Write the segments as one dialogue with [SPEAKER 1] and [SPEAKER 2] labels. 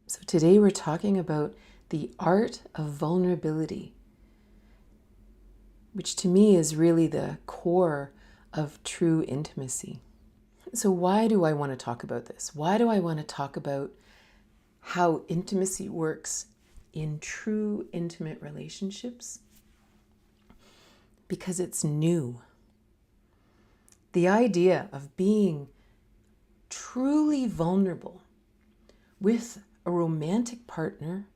[SPEAKER 1] So today we're talking about the art of vulnerability, which to me is really the core of true intimacy. So why do I want to talk about this? Why do I want to talk about how intimacy works in true intimate relationships? Because it's new. The idea of being truly vulnerable with a romantic partner,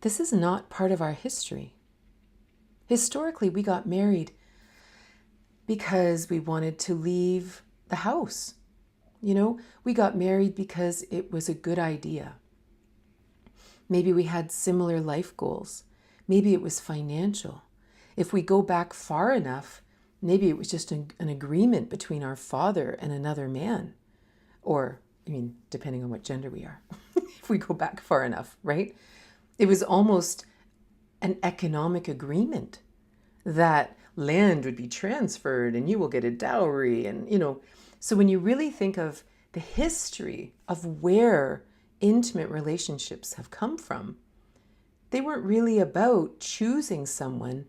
[SPEAKER 1] this is not part of our history. Historically, we got married because we wanted to leave the house. We got married because it was a good idea. Maybe we had similar life goals. Maybe it was financial. If we go back far enough, maybe it was just an agreement between our father and another man. Or, depending on what gender we are, if we go back far enough, right? It was almost an economic agreement that land would be transferred and you will get a dowry. So when you really think of the history of where intimate relationships have come from, they weren't really about choosing someone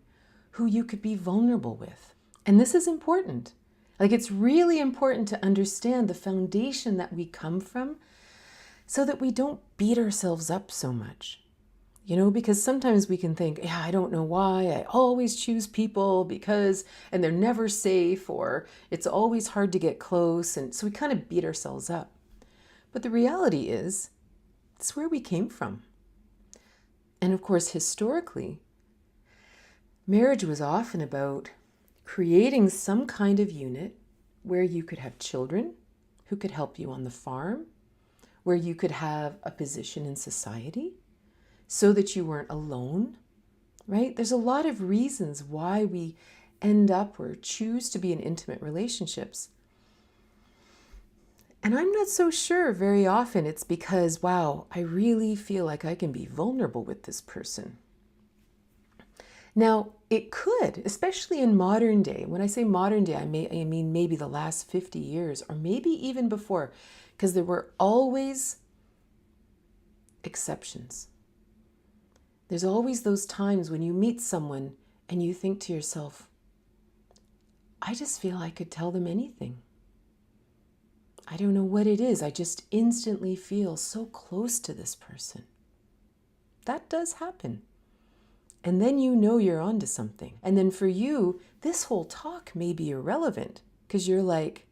[SPEAKER 1] who you could be vulnerable with. And this is important. It's really important to understand the foundation that we come from so that we don't beat ourselves up so much. Because sometimes we can think, I don't know why, I always choose people because, and they're never safe, or it's always hard to get close. And so we kind of beat ourselves up. But the reality is, it's where we came from. And of course, historically, marriage was often about creating some kind of unit where you could have children who could help you on the farm, where you could have a position in society so that you weren't alone, right? There's a lot of reasons why we end up or choose to be in intimate relationships. And I'm not so sure very often it's because, wow, I really feel like I can be vulnerable with this person. Now, it could, especially in modern day. When I say modern day, I mean maybe the last 50 years or maybe even before, because there were always exceptions. There's always those times when you meet someone and you think to yourself, I just feel I could tell them anything. I don't know what it is. I just instantly feel so close to this person. That does happen. And then you're onto something. And then for you, this whole talk may be irrelevant because you're like,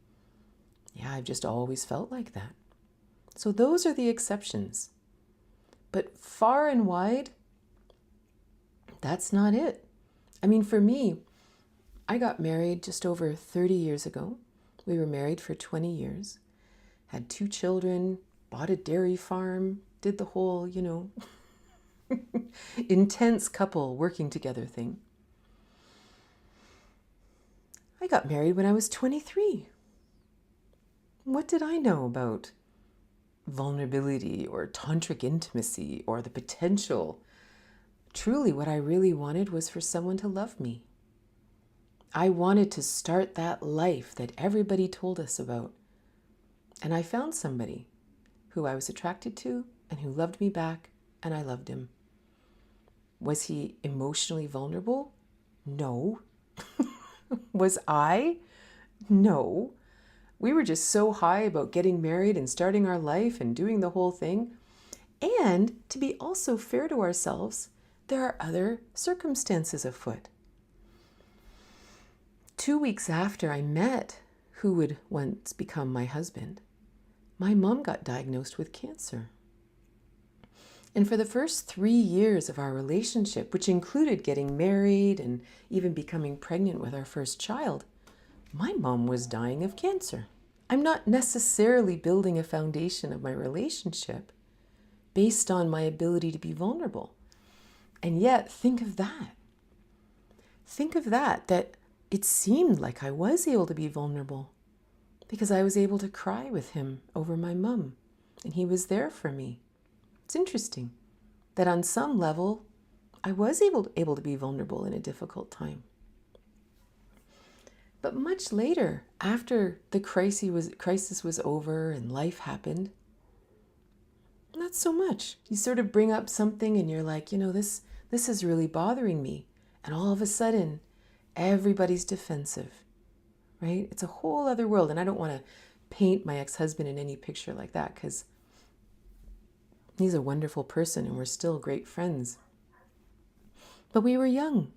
[SPEAKER 1] yeah, I've just always felt like that. So those are the exceptions. But far and wide, that's not it. For me, I got married just over 30 years ago. We were married for 20 years, had 2 children, bought a dairy farm, did the whole, intense couple working together thing. I got married when I was 23. What did I know about vulnerability or tantric intimacy or the potential? Truly, what I really wanted was for someone to love me. I wanted to start that life that everybody told us about. And I found somebody who I was attracted to and who loved me back, and I loved him. Was he emotionally vulnerable? No. Was I? No. We were just so high about getting married and starting our life and doing the whole thing. And to be also fair to ourselves, there are other circumstances afoot. 2 weeks after I met who would once become my husband, my mom got diagnosed with cancer. And for the first 3 years of our relationship, which included getting married and even becoming pregnant with our first child, my mom was dying of cancer. I'm not necessarily building a foundation of my relationship based on my ability to be vulnerable. And yet, think of that. Think of that it seemed like I was able to be vulnerable because I was able to cry with him over my mom, and he was there for me. It's interesting that on some level, I was able to be vulnerable in a difficult time. But much later, after the crisis was over and life happened, Not so much. You sort of bring up something and you're like, this is really bothering me. And all of a sudden, everybody's defensive, right? It's a whole other world. And I don't want to paint my ex-husband in any picture like that because he's a wonderful person and we're still great friends. But we were young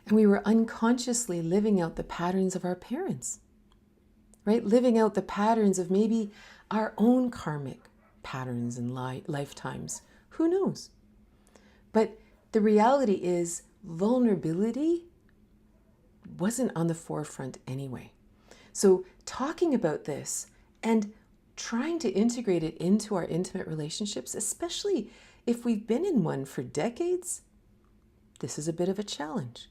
[SPEAKER 1] and we were unconsciously living out the patterns of our parents, right? Living out the patterns of maybe our own karmic patterns and lifetimes. Who knows? But the reality is vulnerability wasn't on the forefront anyway. So talking about this and trying to integrate it into our intimate relationships, especially if we've been in one for decades, this is a bit of a challenge.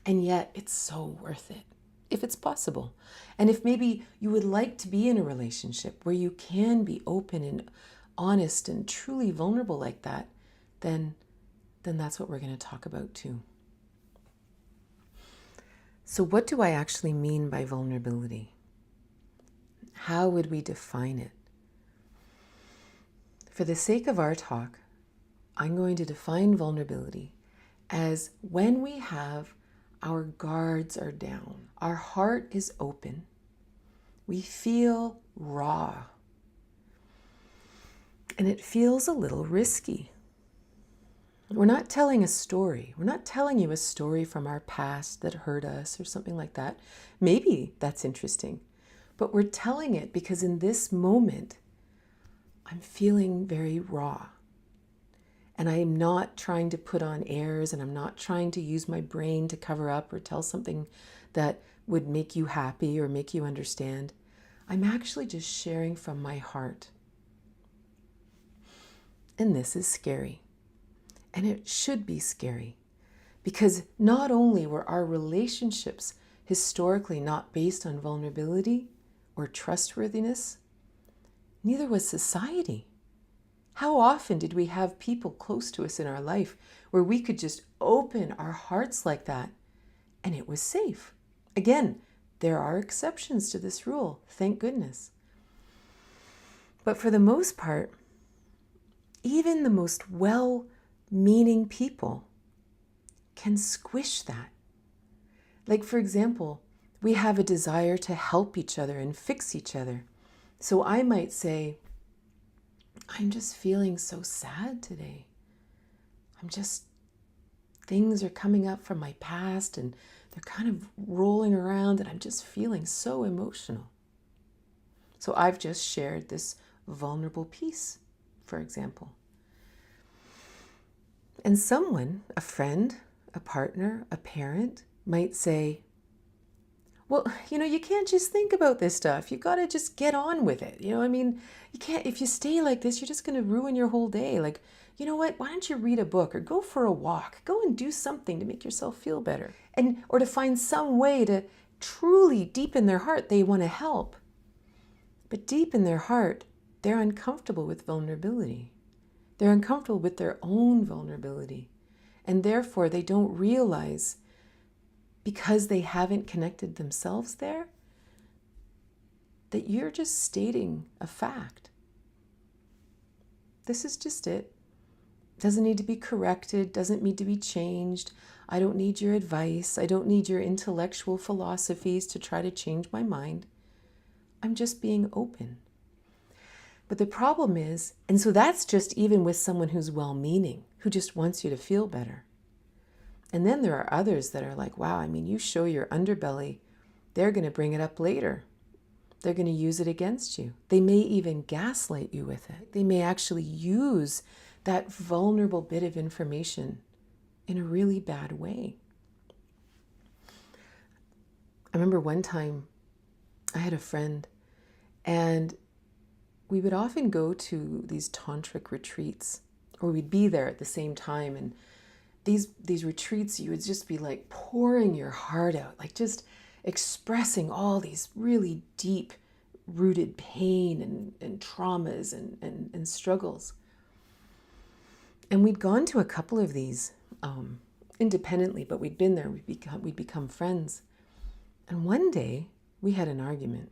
[SPEAKER 1] And yet it's so worth it if it's possible. And if maybe you would like to be in a relationship where you can be open and honest and truly vulnerable like that, then that's what we're going to talk about too. So what do I actually mean by vulnerability? How would we define it? For the sake of our talk, I'm going to define vulnerability as when we have our guards are down, our heart is open, we feel raw, and it feels a little risky. We're not telling a story. We're not telling you a story from our past that hurt us or something like that. Maybe that's interesting, but we're telling it because in this moment, I'm feeling very raw. And I am not trying to put on airs, and I'm not trying to use my brain to cover up or tell something that would make you happy or make you understand. I'm actually just sharing from my heart. And this is scary. And it should be scary because not only were our relationships historically not based on vulnerability or trustworthiness, neither was society. How often did we have people close to us in our life where we could just open our hearts like that and it was safe? Again, there are exceptions to this rule, thank goodness. But for the most part, even the most well-meaning people can squish that. Like, for example, we have a desire to help each other and fix each other. So I might say, I'm just feeling so sad today. Things are coming up from my past and they're kind of rolling around and I'm just feeling so emotional. So I've just shared this vulnerable piece, for example. And someone, a friend, a partner, a parent, might say, well, you can't just think about this stuff. You got to just get on with it. You can't, if you stay like this, you're just going to ruin your whole day. Like, you know what? Why don't you read a book or go for a walk? Go and do something to make yourself feel better. Or to find some way to truly, deep in their heart, they want to help. But deep in their heart, they're uncomfortable with vulnerability. They're uncomfortable with their own vulnerability. And therefore, they don't realize, because they haven't connected themselves there, that you're just stating a fact. This is just it. Doesn't need to be corrected, doesn't need to be changed. I don't need your advice. I don't need your intellectual philosophies to try to change my mind. I'm just being open. But the problem is, and so that's just even with someone who's well-meaning, who just wants you to feel better. And then there are others that are like, wow, you show your underbelly, they're going to bring it up later. They're going to use it against you. They may even gaslight you with it. They may actually use that vulnerable bit of information in a really bad way. I remember one time I had a friend and we would often go to these tantric retreats, or we'd be there at the same time, and these retreats, you would just be like pouring your heart out, like just expressing all these really deep rooted pain and traumas and struggles. And we'd gone to a couple of these independently, but we'd been there, we'd become friends. And one day we had an argument.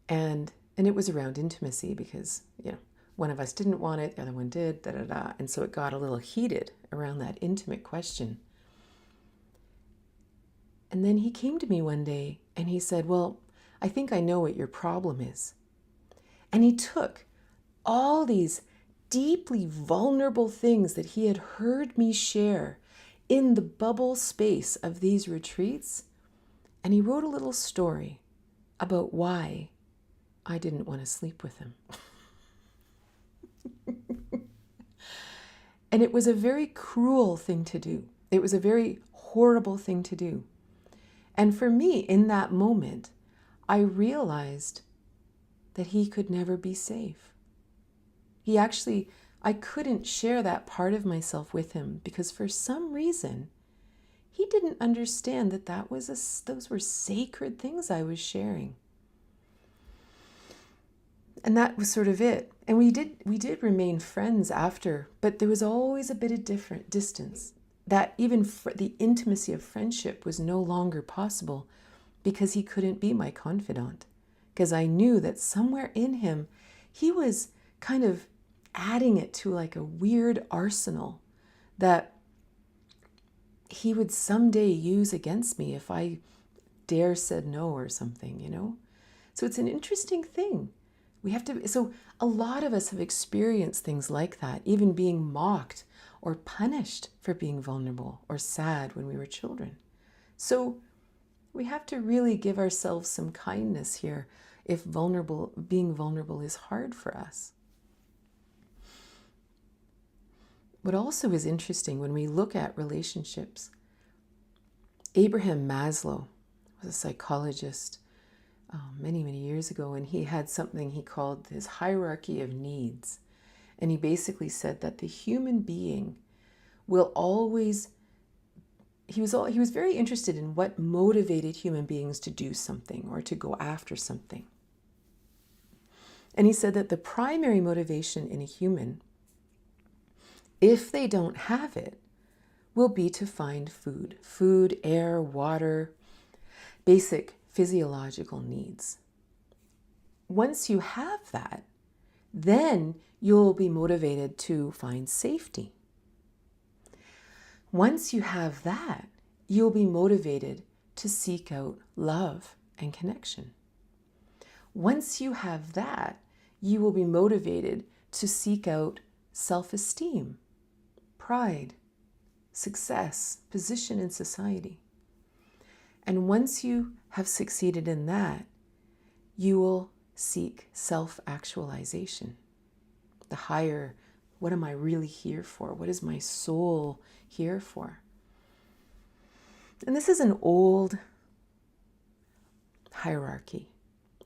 [SPEAKER 1] And And it was around intimacy because, one of us didn't want it, the other one did, da da da. And so it got a little heated around that intimate question. And then he came to me one day and he said, well, I think I know what your problem is. And he took all these deeply vulnerable things that he had heard me share in the bubble space of these retreats, and he wrote a little story about why I didn't want to sleep with him. And it was a very cruel thing to do. It was a very horrible thing to do. And for me, in that moment, I realized that he could never be safe. I couldn't share that part of myself with him because for some reason, he didn't understand that those were sacred things I was sharing. And that was sort of it. And we did remain friends after, but there was always a bit of different distance. That even the intimacy of friendship was no longer possible because he couldn't be my confidant. Because I knew that somewhere in him, he was kind of adding it to like a weird arsenal that he would someday use against me if I dare said no or something. So it's an interesting thing. So a lot of us have experienced things like that, even being mocked or punished for being vulnerable or sad when we were children. So we have to really give ourselves some kindness here if being vulnerable is hard for us. What also is interesting when we look at relationships, Abraham Maslow was a psychologist many, many years ago, and he had something he called his hierarchy of needs. And he basically said that the human being will always, he was very interested in what motivated human beings to do something or to go after something. And he said that the primary motivation in a human, if they don't have it, will be to find food, air, water, basic physiological needs. Once you have that, then you'll be motivated to find safety. Once you have that, you'll be motivated to seek out love and connection. Once you have that, you will be motivated to seek out self-esteem, pride, success, position in society. And once you have succeeded in that, you will seek self-actualization. The higher, what am I really here for? What is my soul here for? And this is an old hierarchy.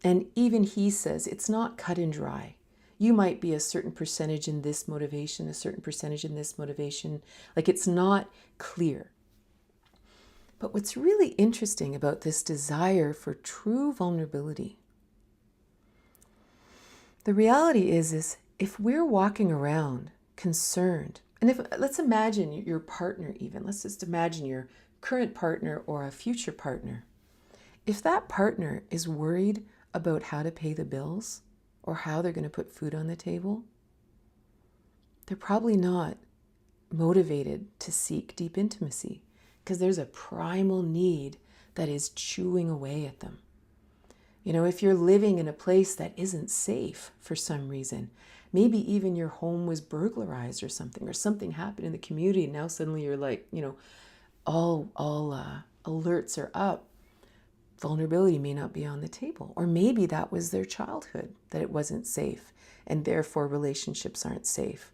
[SPEAKER 1] And even he says it's not cut and dry. You might be a certain percentage in this motivation, a certain percentage in this motivation. Like it's not clear. But what's really interesting about this desire for true vulnerability, the reality is if we're walking around concerned, and let's imagine your partner even, let's just imagine your current partner or a future partner. If that partner is worried about how to pay the bills or how they're going to put food on the table, they're probably not motivated to seek deep intimacy because there's a primal need that is chewing away at them. If you're living in a place that isn't safe for some reason, maybe even your home was burglarized or something happened in the community, and now suddenly you're like, all alerts are up. Vulnerability may not be on the table. Or maybe that was their childhood, that it wasn't safe, and therefore relationships aren't safe.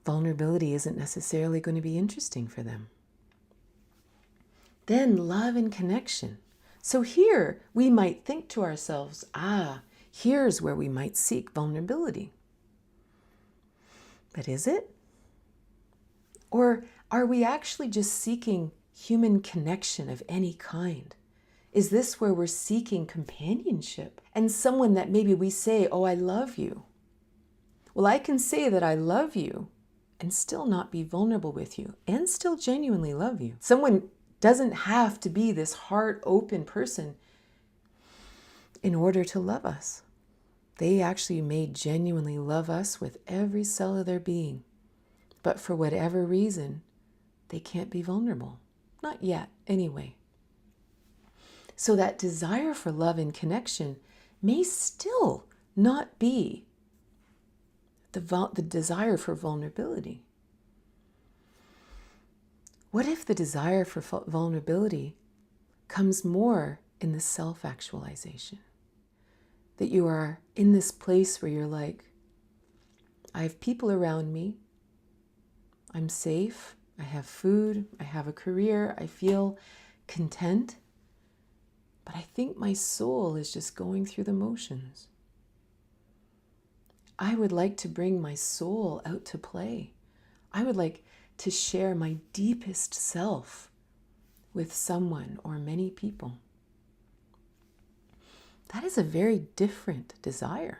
[SPEAKER 1] Vulnerability isn't necessarily going to be interesting for them. Then love and connection. So here we might think to ourselves, here's where we might seek vulnerability. But is it? Or are we actually just seeking human connection of any kind? Is this where we're seeking companionship and someone that maybe we say, oh, I love you? Well, I can say that I love you and still not be vulnerable with you and still genuinely love you. Someone doesn't have to be this heart open person. in order to love us. They actually may genuinely love us with every cell of their being. But for whatever reason, they can't be vulnerable. Not yet, anyway. So that desire for love and connection may still not be the desire for vulnerability. What if the desire for vulnerability comes more in the self-actualization? That you are in this place where you're like, I have people around me, I'm safe, I have food, I have a career, I feel content, but I think my soul is just going through the motions. I would like to bring my soul out to play. I would like to share my deepest self with someone or many people. That is a very different desire.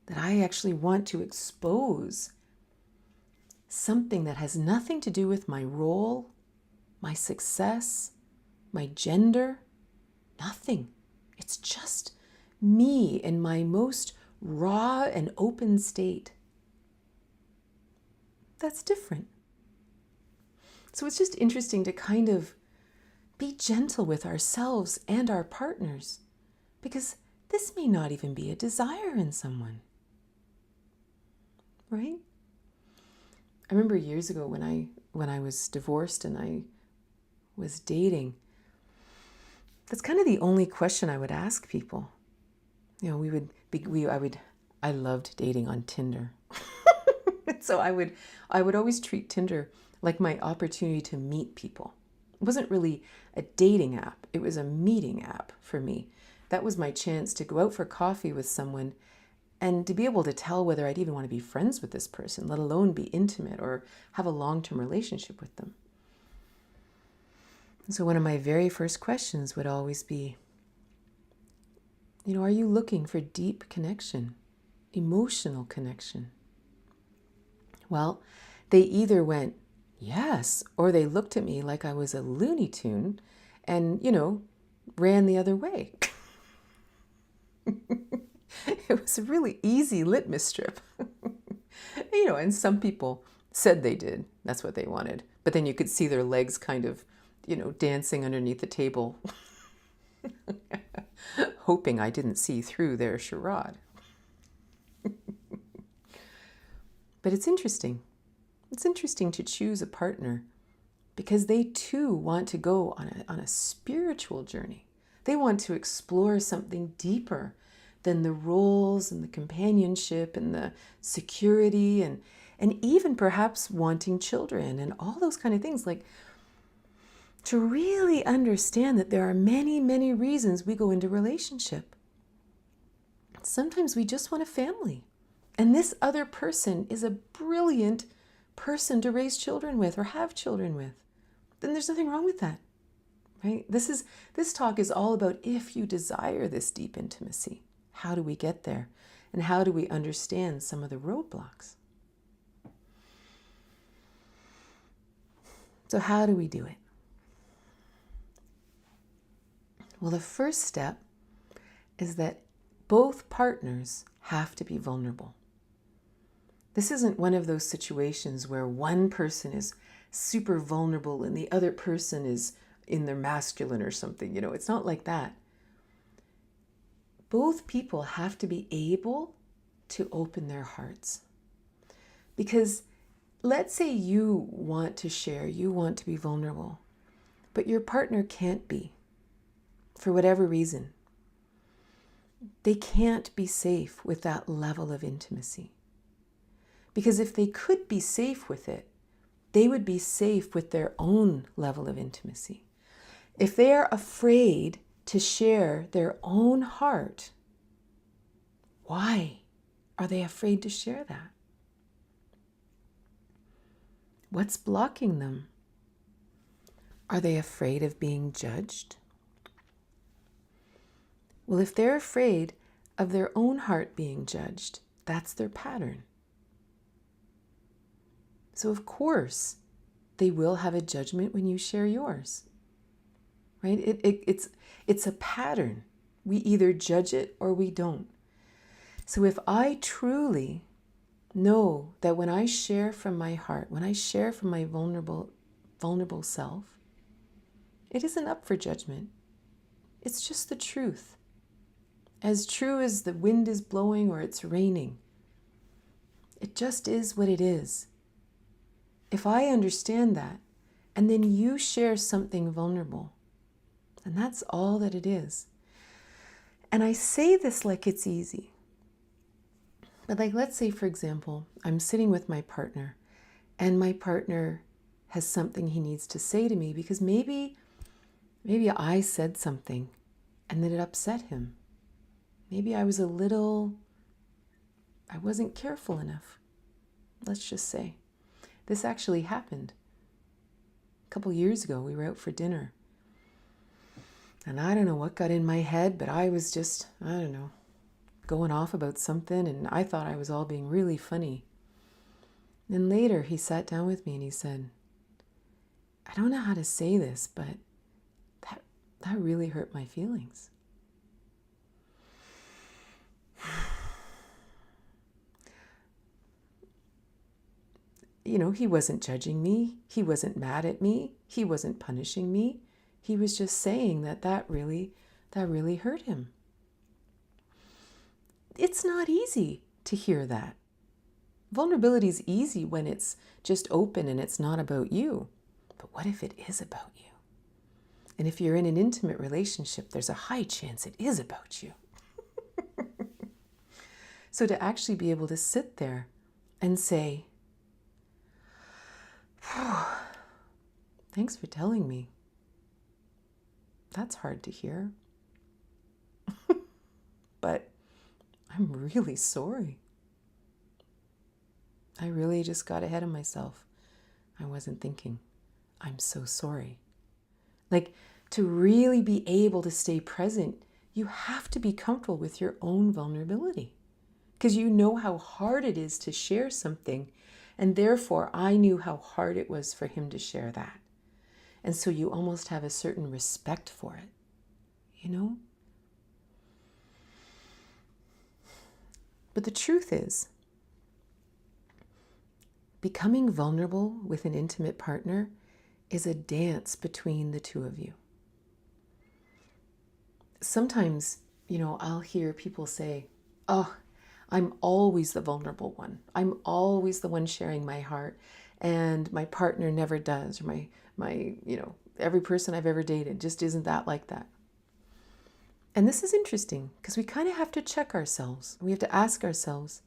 [SPEAKER 1] That I actually want to expose something that has nothing to do with my role, my success, my gender, nothing. It's just me in my most raw and open state. That's different. So it's just interesting to kind of be gentle with ourselves and our partners, because this may not even be a desire in someone, right? I remember years ago when I was divorced and I was dating, that's kind of the only question I would ask people. You know, I loved dating on Tinder. So I would always treat Tinder like my opportunity to meet people. It wasn't really a dating app. It was a meeting app for me. That was my chance to go out for coffee with someone and to be able to tell whether I'd even want to be friends with this person, let alone be intimate or have a long-term relationship with them. And so one of my very first questions would always be, you know, are you looking for deep connection, emotional connection? Well, they either went, yes, or they looked at me like I was a Looney Tune and, you know, ran the other way. It was a really easy litmus strip. You know, and some people said they did. That's what they wanted. But then you could see their legs kind of, you know, dancing underneath the table, hoping I didn't see through their charade. But it's interesting. It's interesting to choose a partner because they too want to go on a spiritual journey. They want to explore something deeper than the roles and the companionship and the security and even perhaps wanting children and all those kind of things. Like, to really understand that there are many, many reasons we go into relationship. Sometimes we just want a family. And this other person is a brilliant person to raise children with or have children with. Then there's nothing wrong with that, right? This talk is all about if you desire this deep intimacy, how do we get there? And how do we understand some of the roadblocks? So how do we do it? Well, the first step is that both partners have to be vulnerable. This isn't one of those situations where one person is super vulnerable and the other person is in their masculine or something. You know, it's not like that. Both people have to be able to open their hearts. Because let's say you want to share, you want to be vulnerable, but your partner can't be for whatever reason. They can't be safe with that level of intimacy. Because if they could be safe with it, they would be safe with their own level of intimacy. If they are afraid to share their own heart, why are they afraid to share that? What's blocking them? Are they afraid of being judged? Well, if they're afraid of their own heart being judged, that's their pattern. So of course, they will have a judgment when you share yours, right? It's a pattern. We either judge it or we don't. So if I truly know that when I share from my heart, when I share from my vulnerable self, it isn't up for judgment. It's just the truth. As true as the wind is blowing or it's raining. It just is what it is. If I understand that, and then you share something vulnerable, and that's all that it is. And I say this like it's easy. But like, let's say, for example, I'm sitting with my partner, and my partner has something he needs to say to me because maybe I said something and that it upset him. Maybe I wasn't careful enough. Let's just say. This actually happened. A couple years ago, we were out for dinner. And I don't know what got in my head, but I was just, going off about something, and I thought I was all being really funny. And later he sat down with me and he said, I don't know how to say this, but that really hurt my feelings. He wasn't judging me. He wasn't mad at me. He wasn't punishing me. He was just saying that really hurt him. It's not easy to hear that. Vulnerability is easy when it's just open and it's not about you. But what if it is about you? And if you're in an intimate relationship, there's a high chance it is about you. So to actually be able to sit there and say, thanks for telling me. That's hard to hear. But I'm really sorry. I really just got ahead of myself. I wasn't thinking. I'm so sorry. Like, to really be able to stay present, you have to be comfortable with your own vulnerability. Because you know how hard it is to share something. And therefore, I knew how hard it was for him to share that. And so you almost have a certain respect for it, But the truth is, becoming vulnerable with an intimate partner is a dance between the two of you. Sometimes, I'll hear people say, oh, I'm always the vulnerable one. I'm always the one sharing my heart, and my partner never does, or my every person I've ever dated just isn't that like that. And this is interesting because we kind of have to check ourselves. We have to ask ourselves,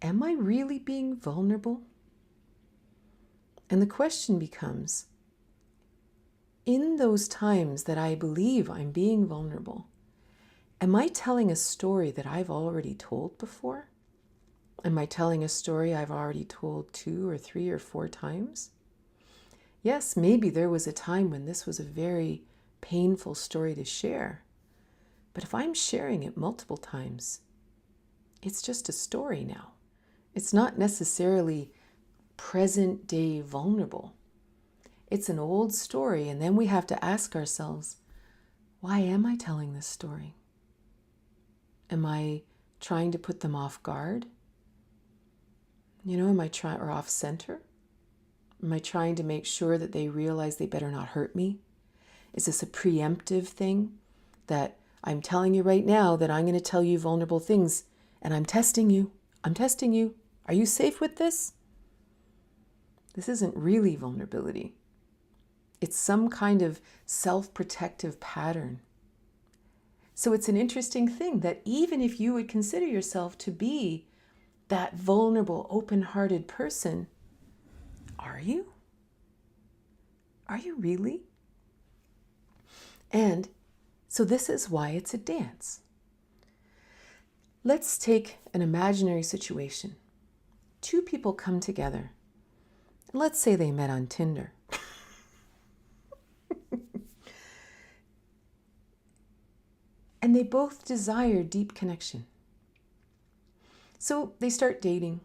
[SPEAKER 1] am I really being vulnerable? And the question becomes, in those times that I believe I'm being vulnerable, am I telling a story that I've already told before? Am I telling a story I've already told 2 or 3 or 4 times? Yes, maybe there was a time when this was a very painful story to share. But if I'm sharing it multiple times, it's just a story now. It's not necessarily present day vulnerable. It's an old story, and then we have to ask ourselves, why am I telling this story? Am I trying to put them off guard? Am I trying, or off center? Am I trying to make sure that they realize they better not hurt me? Is this a preemptive thing that I'm telling you right now that I'm going to tell you vulnerable things and I'm testing you? I'm testing you. Are you safe with this? This isn't really vulnerability. It's some kind of self-protective pattern. So it's an interesting thing that even if you would consider yourself to be that vulnerable, open-hearted person, are you? Are you really? And so this is why it's a dance. Let's take an imaginary situation. 2 people come together. Let's say they met on Tinder. And they both desire deep connection. So they start dating,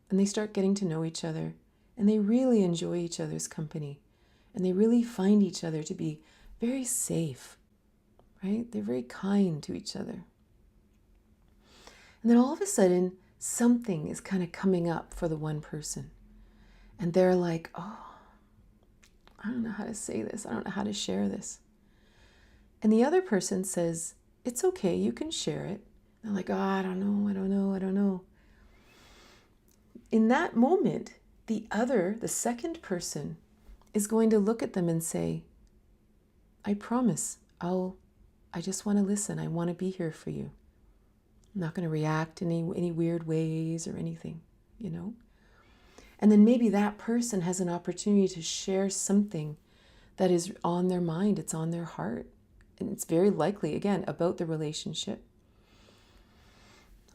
[SPEAKER 1] and they start getting to know each other, and they really enjoy each other's company, and they really find each other to be very safe. right? They're very kind to each other. And then all of a sudden, something is kind of coming up for the one person. And they're like, oh, I don't know how to say this. I don't know how to share this. And the other person says, it's okay, you can share it. They're like, oh, I don't know. In that moment, the second person is going to look at them and say, I promise, I just want to listen. I want to be here for you. I'm not going to react in any weird ways or anything, you know? And then maybe that person has an opportunity to share something that is on their mind, it's on their heart. And it's very likely, again, about the relationship.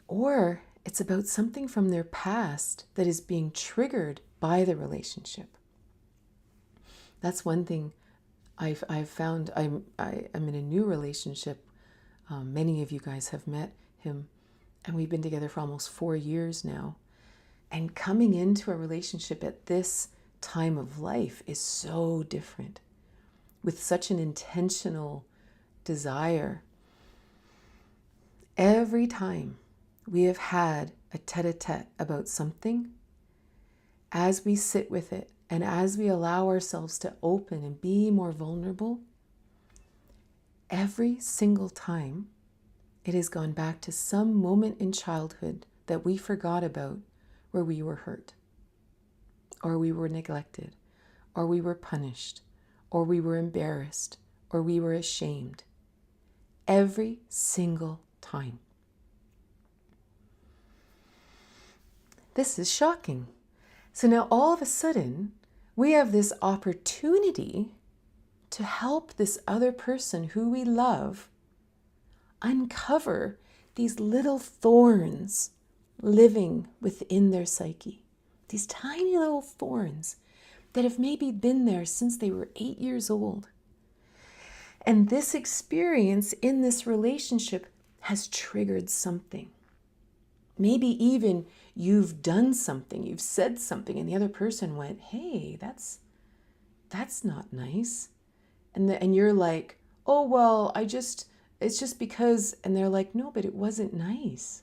[SPEAKER 1] Or it's about something from their past that is being triggered by the relationship. That's one thing I've found. I'm in a new relationship. Many of you guys have met him, and we've been together for almost 4 years now. And coming into a relationship at this time of life is so different, with such an intentional desire. Every time we have had a tete-a-tete about something, as we sit with it and as we allow ourselves to open and be more vulnerable, every single time it has gone back to some moment in childhood that we forgot about, where we were hurt, or we were neglected, or we were punished, or we were embarrassed, or we were ashamed. Every single time. This is shocking. So now all of a sudden, we have this opportunity to help this other person who we love uncover these little thorns living within their psyche. These tiny little thorns that have maybe been there since they were 8 years old. And this experience in this relationship has triggered something. Maybe even you've done something, you've said something, and the other person went, hey, that's not nice. And you're like, oh, well, it's just because, and they're like, no, but it wasn't nice.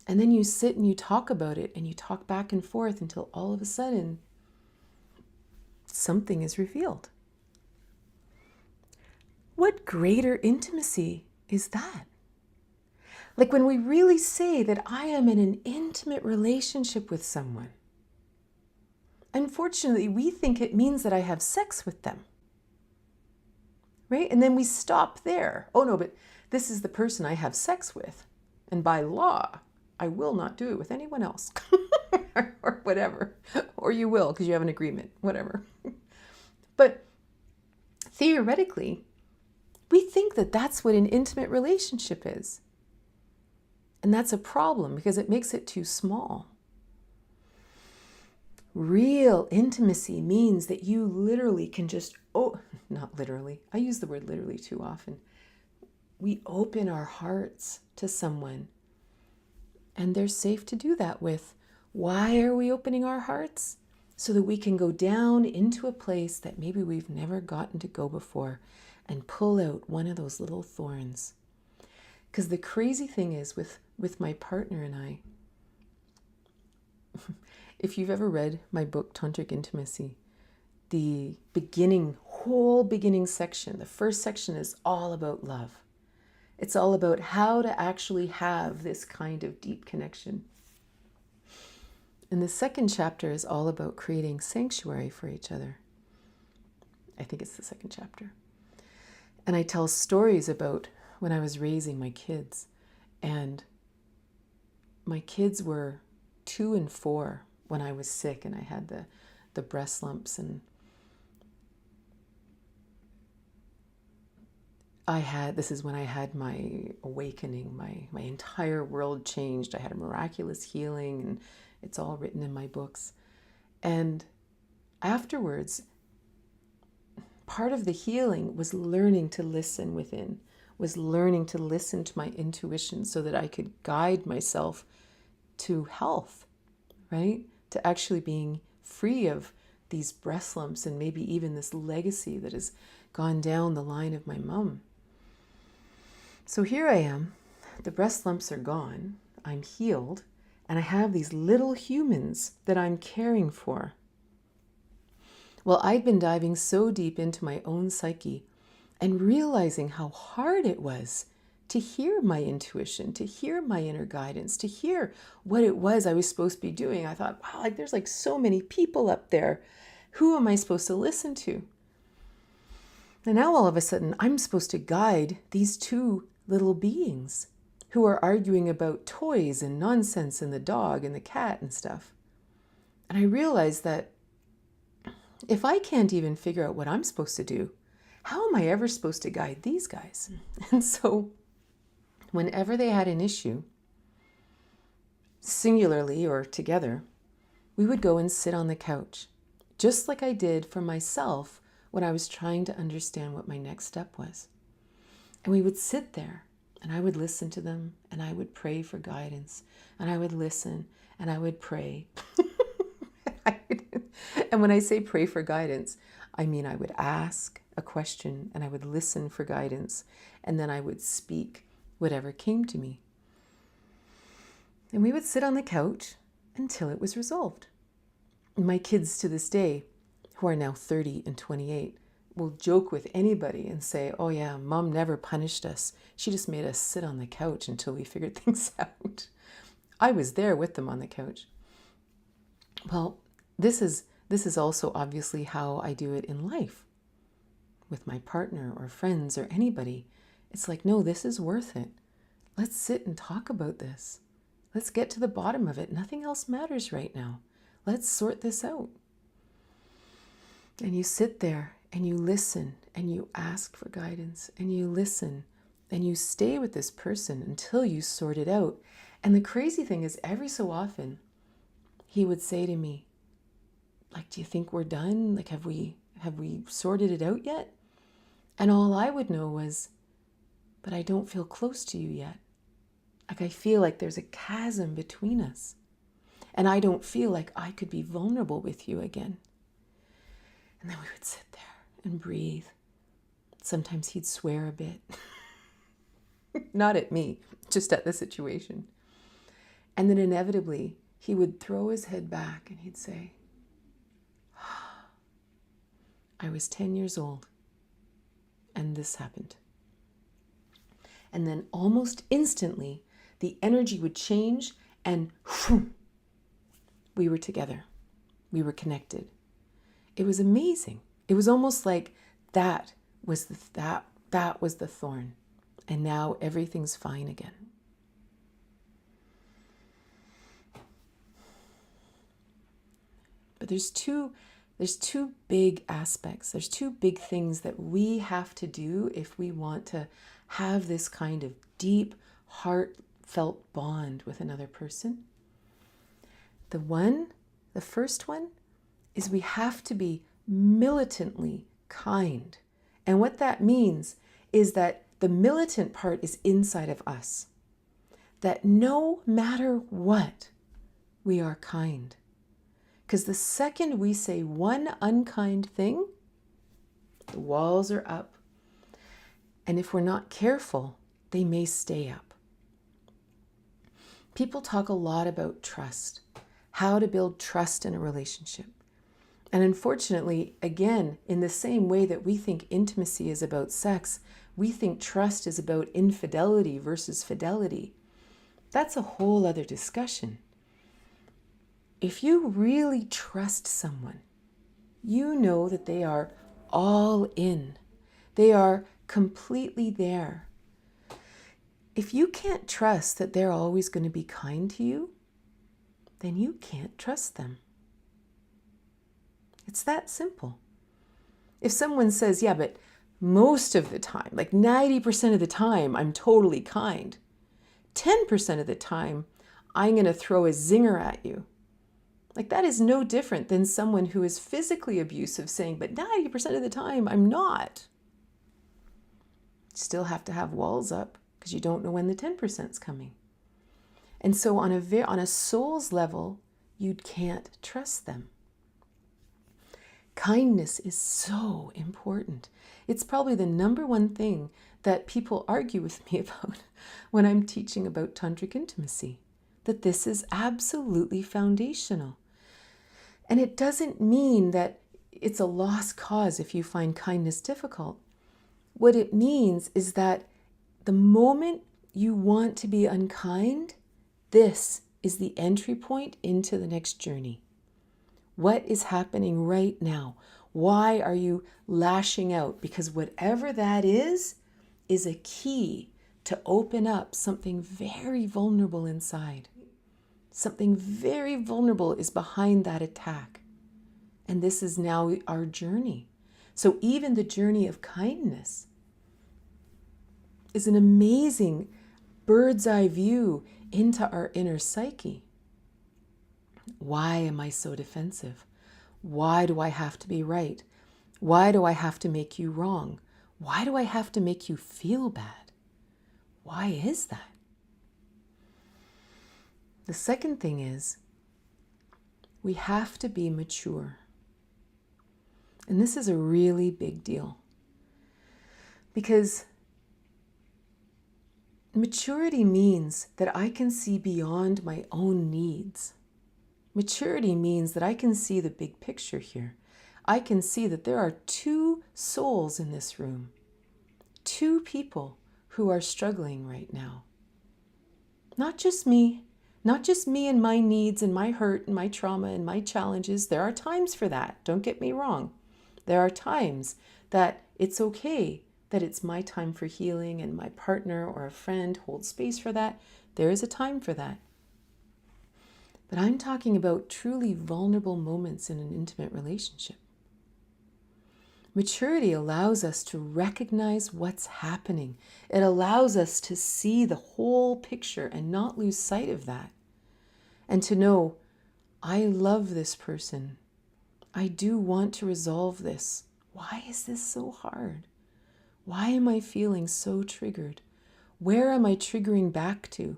[SPEAKER 1] And then you sit and you talk about it, and you talk back and forth until all of a sudden, something is revealed. What greater intimacy is that? Like when we really say that I am in an intimate relationship with someone, unfortunately, we think it means that I have sex with them, right? And then we stop there. Oh no, but this is the person I have sex with. And by law, I will not do it with anyone else or whatever. Or you will because you have an agreement, whatever. But theoretically, we think that that's what an intimate relationship is. And that's a problem because it makes it too small. Real intimacy means that you literally can just, not literally, I use the word literally too often. We open our hearts to someone and they're safe to do that with. Why are we opening our hearts? So that we can go down into a place that maybe we've never gotten to go before and pull out one of those little thorns. Because the crazy thing is with my partner and I, if you've ever read my book, Tantric Intimacy, the whole beginning section, the first section is all about love. It's all about how to actually have this kind of deep connection. And the second chapter is all about creating sanctuary for each other. I think it's the second chapter. And I tell stories about when I was raising my kids. And my kids were 2 and 4 when I was sick and I had the breast lumps. And this is when I had my awakening, my entire world changed. I had a miraculous healing, and it's all written in my books. And afterwards, part of the healing was learning to listen within, was learning to listen to my intuition so that I could guide myself to health, right? To actually being free of these breast lumps and maybe even this legacy that has gone down the line of my mom. So here I am, the breast lumps are gone, I'm healed, and I have these little humans that I'm caring for. Well, I'd been diving so deep into my own psyche and realizing how hard it was to hear my intuition, to hear my inner guidance, to hear what it was I was supposed to be doing. I thought, wow, like there's like so many people up there. Who am I supposed to listen to? And now all of a sudden, I'm supposed to guide these two little beings who are arguing about toys and nonsense and the dog and the cat and stuff. And I realized that if I can't even figure out what I'm supposed to do, how am I ever supposed to guide these guys? And so whenever they had an issue, singularly or together, we would go and sit on the couch, just like I did for myself when I was trying to understand what my next step was. And we would sit there and I would listen to them and I would pray for guidance and I would listen and I would pray. And when I say pray for guidance, I mean I would ask a question and I would listen for guidance and then I would speak whatever came to me. And we would sit on the couch until it was resolved. My kids to this day, who are now 30 and 28, will joke with anybody and say, oh yeah, Mom never punished us. She just made us sit on the couch until we figured things out. I was there with them on the couch. Well, this is also obviously how I do it in life. With my partner or friends or anybody. It's like, no, this is worth it. Let's sit and talk about this. Let's get to the bottom of it. Nothing else matters right now. Let's sort this out. And you sit there and you listen and you ask for guidance and you listen and you stay with this person until you sort it out. And the crazy thing is, every so often, he would say to me, like, do you think we're done? Like, have we sorted it out yet? And all I would know was, but I don't feel close to you yet. Like, I feel like there's a chasm between us. And I don't feel like I could be vulnerable with you again. And then we would sit there and breathe. Sometimes he'd swear a bit. Not at me, just at the situation. And then inevitably, he would throw his head back and he'd say, I was 10 years old and this happened. And then almost instantly, the energy would change and whew, we were together. We were connected. It was amazing. It was almost like that was the thorn. And now everything's fine again. But there's two big aspects. There's two big things that we have to do if we want to have this kind of deep, heartfelt bond with another person. The first one is we have to be militantly kind. And what that means is that the militant part is inside of us. That no matter what, we are kind. Because the second we say one unkind thing, the walls are up. And if we're not careful, they may stay up. People talk a lot about trust, how to build trust in a relationship. And unfortunately, again, in the same way that we think intimacy is about sex, we think trust is about infidelity versus fidelity. That's a whole other discussion. If you really trust someone, you know that they are all in. They are completely there. If you can't trust that they're always going to be kind to you, then you can't trust them. It's that simple. If someone says, yeah, but most of the time, like 90% of the time, I'm totally kind. 10% of the time, I'm going to throw a zinger at you. Like, that is no different than someone who is physically abusive saying, but 90% of the time, I'm not. You still have to have walls up because you don't know when the 10% is coming. And so on a soul's level, you can't trust them. Kindness is so important. It's probably the number one thing that people argue with me about when I'm teaching about tantric intimacy, that this is absolutely foundational. And it doesn't mean that it's a lost cause if you find kindness difficult. What it means is that the moment you want to be unkind, this is the entry point into the next journey. What is happening right now? Why are you lashing out? Because whatever that is a key to open up something very vulnerable inside. Something very vulnerable is behind that attack. And this is now our journey. So even the journey of kindness is an amazing bird's eye view into our inner psyche. Why am I so defensive? Why do I have to be right? Why do I have to make you wrong? Why do I have to make you feel bad? Why is that? The second thing is we have to be mature. And this is a really big deal because maturity means that I can see beyond my own needs. Maturity means that I can see the big picture here. I can see that there are two souls in this room, two people who are struggling right now. Not just me and my needs and my hurt and my trauma and my challenges. There are times for that. Don't get me wrong. There are times that it's okay that it's my time for healing and my partner or a friend holds space for that. There is a time for that. But I'm talking about truly vulnerable moments in an intimate relationship. Maturity allows us to recognize what's happening. It allows us to see the whole picture and not lose sight of that. And to know, I love this person. I do want to resolve this. Why is this so hard? Why am I feeling so triggered? Where am I triggering back to?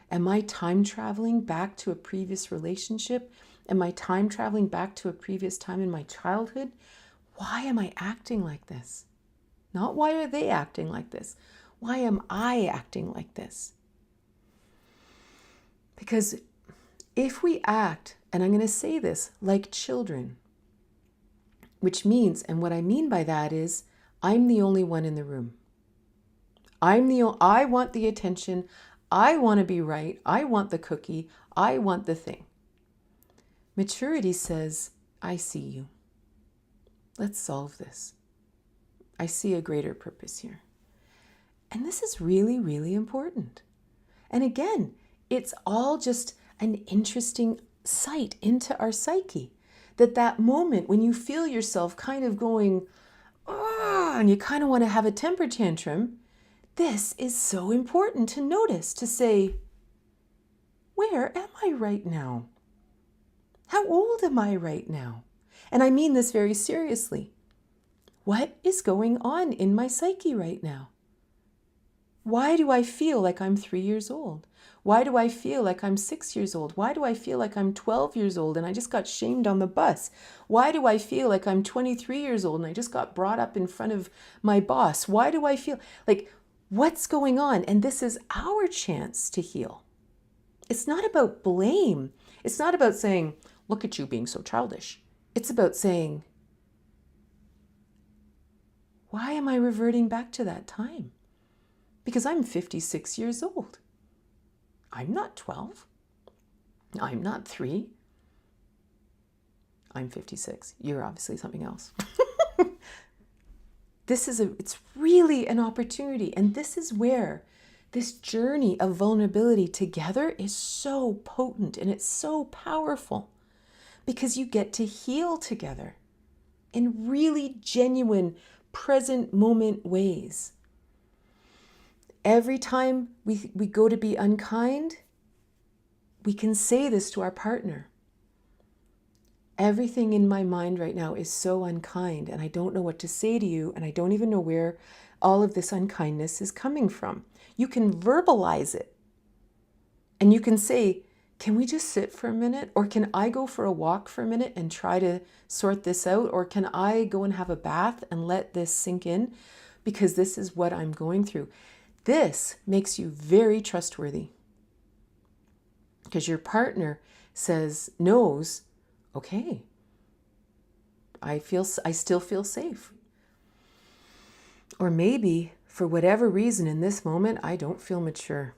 [SPEAKER 1] Am I time traveling back to a previous relationship? Am I time traveling back to a previous time in my childhood? Why am I acting like this? Not why are they acting like this? Why am I acting like this? Because if we act, and I'm going to say this, like children, which means, and what I mean by that is, I'm the only one in the room. I want the attention. I want to be right. I want the cookie. I want the thing. Maturity says, I see you. Let's solve this. I see a greater purpose here. And this is really, really important. And again, it's all just an interesting sight into our psyche. That moment when you feel yourself kind of going, and you kind of want to have a temper tantrum, this is so important to notice, to say, where am I right now? How old am I right now? And I mean this very seriously. What is going on in my psyche right now? Why do I feel like I'm 3 years old? Why do I feel like I'm 6 years old? Why do I feel like I'm 12 years old and I just got shamed on the bus? Why do I feel like I'm 23 years old and I just got brought up in front of my boss? Why do I feel like, what's going on? And this is our chance to heal. It's not about blame. It's not about saying, look at you being so childish. It's about saying, why am I reverting back to that time? Because I'm 56 years old. I'm not 12. I'm not 3. I'm 56. You're obviously something else. It's really an opportunity. And this is where this journey of vulnerability together is so potent and it's so powerful because you get to heal together in really genuine, present moment ways. Every time we go to be unkind, we can say this to our partner. Everything in my mind right now is so unkind, and I don't know what to say to you, and I don't even know where all of this unkindness is coming from. You can verbalize it, and you can say, can we just sit for a minute? Or can I go for a walk for a minute and try to sort this out? Or can I go and have a bath and let this sink in? Because this is what I'm going through. This makes you very trustworthy. Because your partner knows, okay, I still feel safe. Or maybe for whatever reason in this moment, I don't feel mature.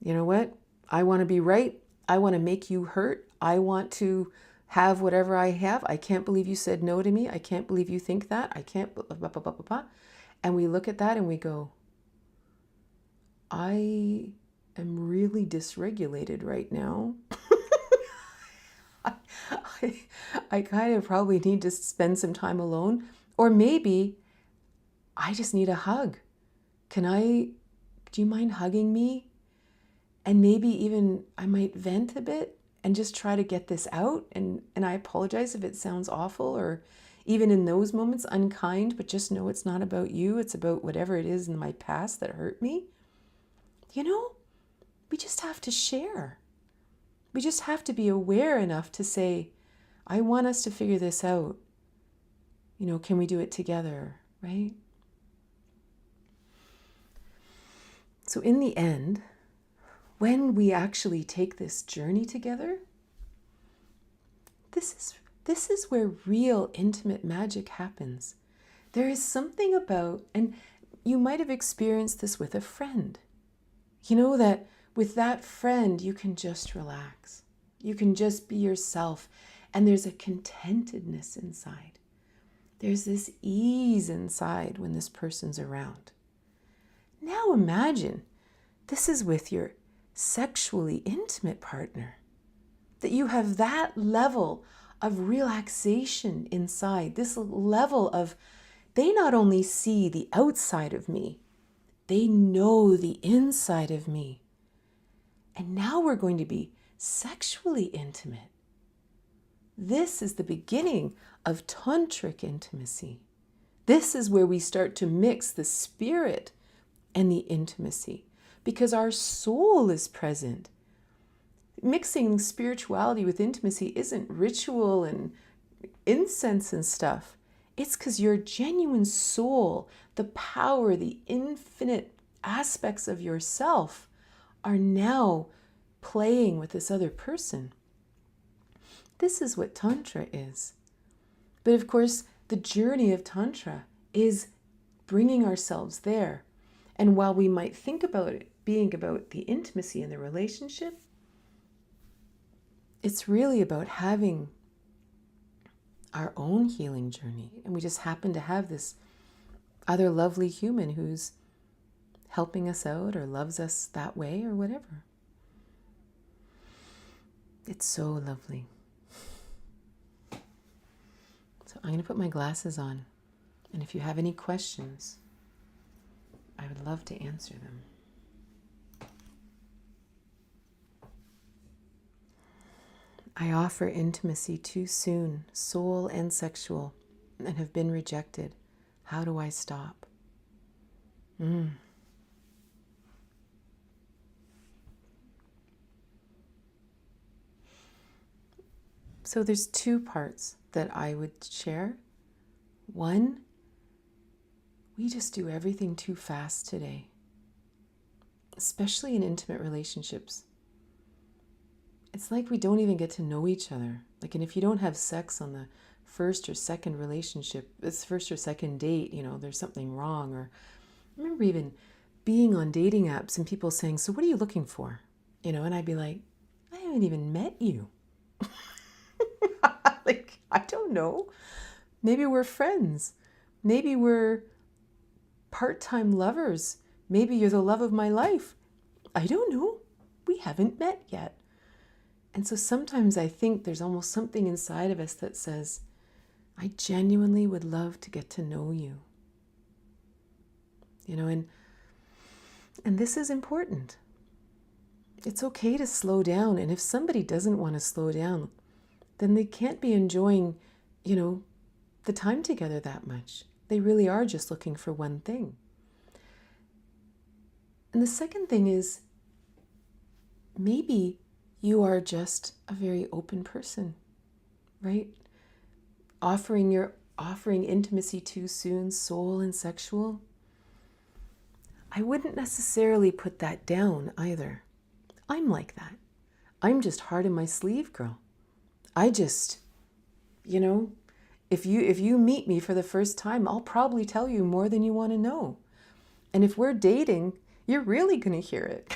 [SPEAKER 1] You know what? I want to be right. I want to make you hurt. I want to have whatever I have. I can't believe you said no to me. I can't believe you think that. I can't, blah, blah, blah, blah, blah, blah. And we look at that and we go, I am really dysregulated right now. I kind of probably need to spend some time alone. Or maybe I just need a hug. Do you mind hugging me? And maybe even I might vent a bit and just try to get this out. And I apologize if it sounds awful or even in those moments unkind, but just know it's not about you. It's about whatever it is in my past that hurt me. You know, we just have to share. We just have to be aware enough to say, I want us to figure this out. You know, can we do it together, right? So in the end, when we actually take this journey together, this is where real intimate magic happens. There is something about, and you might have experienced this with a friend. You know that with that friend, you can just relax. You can just be yourself. And there's a contentedness inside. There's this ease inside when this person's around. Now imagine this is with your sexually intimate partner, that you have that level of relaxation inside, this level of, they not only see the outside of me, they know the inside of me. And now we're going to be sexually intimate. This is the beginning of tantric intimacy. This is where we start to mix the spirit and the intimacy, because our soul is present. Mixing spirituality with intimacy isn't ritual and incense and stuff. It's because your genuine soul, the power, the infinite aspects of yourself are now playing with this other person. This is what Tantra is. But of course, the journey of Tantra is bringing ourselves there. And while we might think about it being about the intimacy in the relationship, it's really about having our own healing journey. And we just happen to have this other lovely human who's helping us out or loves us that way or whatever. It's so lovely. So I'm going to put my glasses on. And if you have any questions, I would love to answer them. I offer intimacy too soon, soul and sexual, and have been rejected. How do I stop? So there's two parts that I would share. One, we just do everything too fast today, especially in intimate relationships. It's like we don't even get to know each other. Like, and if you don't have sex on the first or second relationship, it's first or second date, you know, there's something wrong. Or I remember even being on dating apps and people saying, so what are you looking for? You know, and I'd be like, I haven't even met you. Like, I don't know. Maybe we're friends. Maybe we're part-time lovers. Maybe you're the love of my life. I don't know. We haven't met yet. And so sometimes I think there's almost something inside of us that says, I genuinely would love to get to know you. You know, and this is important. It's okay to slow down. And if somebody doesn't want to slow down, then they can't be enjoying, you know, the time together that much. They really are just looking for one thing. And the second thing is, maybe you are just a very open person, right? Offering intimacy too soon, soul and sexual. I wouldn't necessarily put that down either. I'm like that. I'm just hard in my sleeve, girl. I just, you know, if you meet me for the first time, I'll probably tell you more than you want to know. And if we're dating, you're really going to hear it.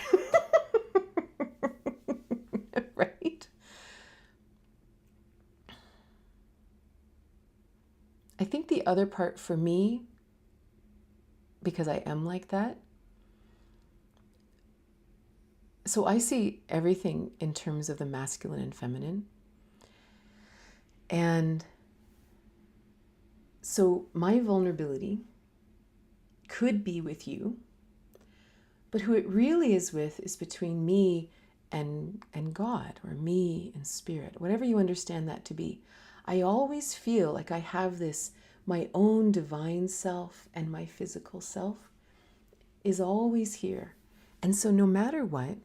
[SPEAKER 1] Right? I think the other part for me, because I am like that, so I see everything in terms of the masculine and feminine. And so my vulnerability could be with you, but who it really is with is between me and God, or me and spirit, whatever you understand that to be. I always feel like I have this, my own divine self and my physical self is always here. And so no matter what,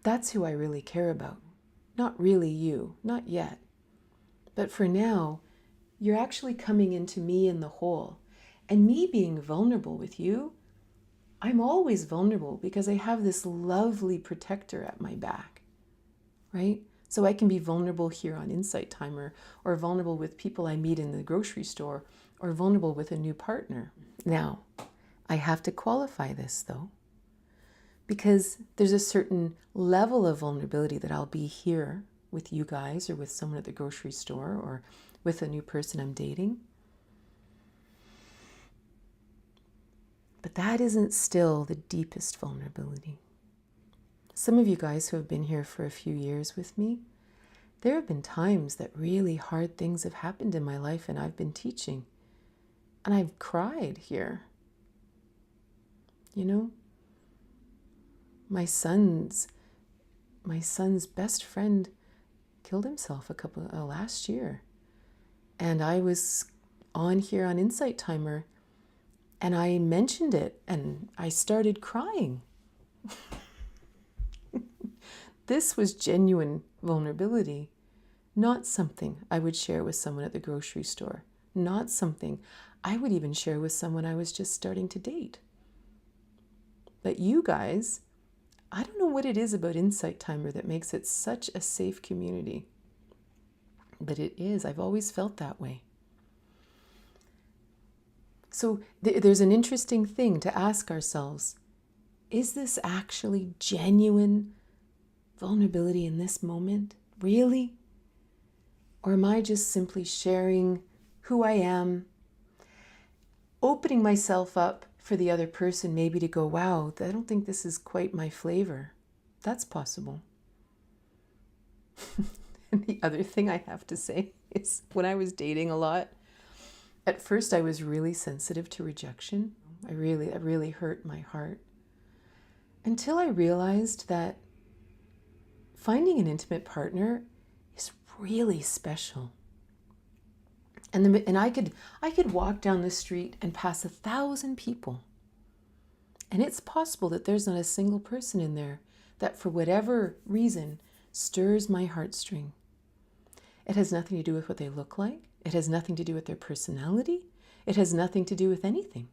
[SPEAKER 1] that's who I really care about. Not really you, not yet. But for now, you're actually coming into me in the whole. And me being vulnerable with you, I'm always vulnerable because I have this lovely protector at my back, right? So I can be vulnerable here on Insight Timer, or vulnerable with people I meet in the grocery store, or vulnerable with a new partner. Now, I have to qualify this though, because there's a certain level of vulnerability that I'll be here with you guys, or with someone at the grocery store, or with a new person I'm dating. But that isn't still the deepest vulnerability. Some of you guys who have been here for a few years with me, there have been times that really hard things have happened in my life and I've been teaching. And I've cried here. You know? My son's best friend killed himself last year. And I was on here on Insight Timer, and I mentioned it, and I started crying. This was genuine vulnerability, not something I would share with someone at the grocery store, not something I would even share with someone I was just starting to date. But you guys, I don't know what it is about Insight Timer that makes it such a safe community. But it is. I've always felt that way. So there's an interesting thing to ask ourselves. Is this actually genuine vulnerability in this moment? Really? Or am I just simply sharing who I am, opening myself up for the other person maybe to go, wow, I don't think this is quite my flavor. That's possible. And the other thing I have to say is, when I was dating a lot, at first I was really sensitive to rejection. It really hurt my heart. Until I realized that finding an intimate partner is really special. And I could walk down the street and pass 1,000 people. And it's possible that there's not a single person in there that, for whatever reason, stirs my heartstring. It has nothing to do with what they look like. It has nothing to do with their personality. It has nothing to do with anything.